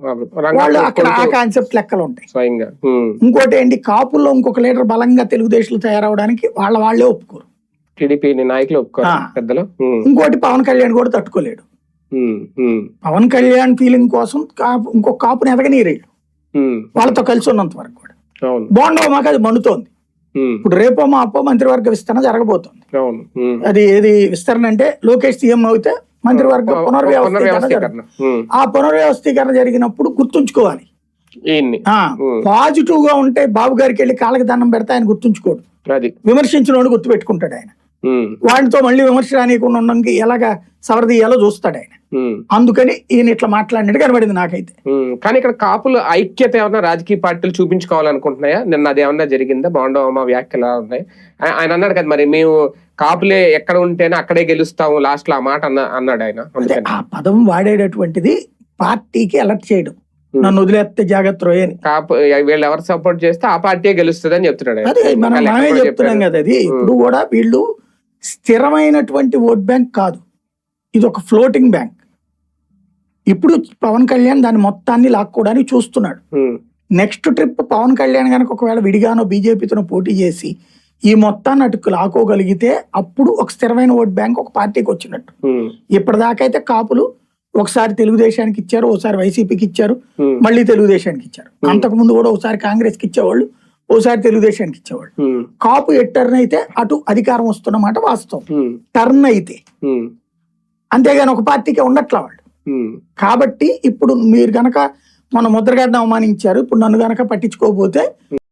వాళ్ళు అక్కడ ఆ కాన్సెప్ట్ లెక్కలు ఉంటాయి. స్వయంగా ఇంకోటి ఏంటి, కాపుల్లో ఇంకొక లీడర్ బలంగా తెలుగుదేశంలో తయారవడానికి వాళ్ళే ఒప్పుకోరు, టీడీపీ నాయకులు ఒప్పుకోరు పెద్దలు. ఇంకోటి పవన్ కళ్యాణ్ కూడా తట్టుకోలేడు. పవన్ కళ్యాణ్ ఫీలింగ్ కోసం ఇంకొక కాపుని ఎదగనీరేళ్ళు వాళ్ళతో కలిసి ఉన్నంత వరకు కూడా. బాగుండవు మాకు అది మండుతోంది. ఇప్పుడు రేపో మాపో మంత్రివర్గ విస్తరణ జరగబోతోంది. అది ఏది విస్తరణ అంటే లోకేష్ సీఎం అయితే మంత్రివర్గ పునర్వ్యవస్థీకరణ. ఆ పునర్వ్యవస్థీకరణ జరిగినప్పుడు గుర్తుంచుకోవాలి, పాజిటివ్ గా ఉంటే బాబు గారికి వెళ్ళి కాళ్ళకి దండం పెడితే ఆయన గుర్తుంచుకోడు, విమర్శించిన గుర్తు పెట్టుకుంటాడు ఆయన. వాటితో మళ్ళీ విమర్శ రానియకుండా ఉండడానికి ఎలాగా సవరదీయాలో చూస్తాడు ఆయన. అందుకని ఈయన ఇట్లా మాట్లాడినట్టు కనబడింది నాకైతే. కానీ ఇక్కడ కాపులు ఐక్యత ఏమన్నా రాజకీయ పార్టీలు చూపించుకోవాలనుకుంటున్నాయా? నిన్న అది ఏమన్నా జరిగిందా? బాగుండవమ్మా వ్యాఖ్యలు ఉన్నాయి. ఆయన అన్నాడు కదా, మరి మేము కాపులే ఎక్కడ ఉంటేనే అక్కడే గెలుస్తాము లాస్ట్ లో ఆ మాట అన్నాడు ఆయన. ఆ పదం వాడేటటువంటిది పార్టీకి అలర్ట్ చేయడం, నన్ను వదిలేస్తే జాగ్రత్త అని. కాపు వీళ్ళు ఎవరు సపోర్ట్ చేస్తే ఆ పార్టీ గెలుస్తుంది అని చెప్తున్నాడు. అదే మనమే చెప్తున్నాం కదా. అది ఇప్పుడు కూడా వీళ్ళు స్థిరమైనటువంటి ఓట్ బ్యాంక్ కాదు, ఇది ఒక ఫ్లోటింగ్ బ్యాంక్. ఇప్పుడు పవన్ కళ్యాణ్ దాని మొత్తాన్ని లాక్కోవడానికి చూస్తున్నాడు. నెక్స్ట్ ట్రిప్ పవన్ కళ్యాణ్ కనుక ఒకవేళ విడిగానో బీజేపీతో పోటీ చేసి ఈ మొత్తాన్ని అటుకు లాక్కోగలిగితే అప్పుడు ఒక స్థిరమైన ఓట్ బ్యాంక్ ఒక పార్టీకి వచ్చినట్టు. ఇప్పటిదాకా అయితే కాపులు ఒకసారి తెలుగుదేశానికి ఇచ్చారు, ఒకసారి వైసీపీకి ఇచ్చారు, మళ్ళీ తెలుగుదేశానికి ఇచ్చారు. అంతకు ముందు కూడా ఒకసారి కాంగ్రెస్ కి ఇచ్చేవాళ్ళు, ఓసారి తెలుగుదేశానికి ఇచ్చేవాళ్ళు. కాపు టర్న్ అయితే అటు అధికారం వస్తున్నమాట వాస్తవం, టర్న్ అయితే. అంతేగాని ఒక పార్టీకే ఉండట్లా వాళ్ళు. కాబట్టి ఇప్పుడు మీరు గనక మన ముద్రగడ్డను అవమానించారు, ఇప్పుడు నన్ను గనక పట్టించుకోకపోతే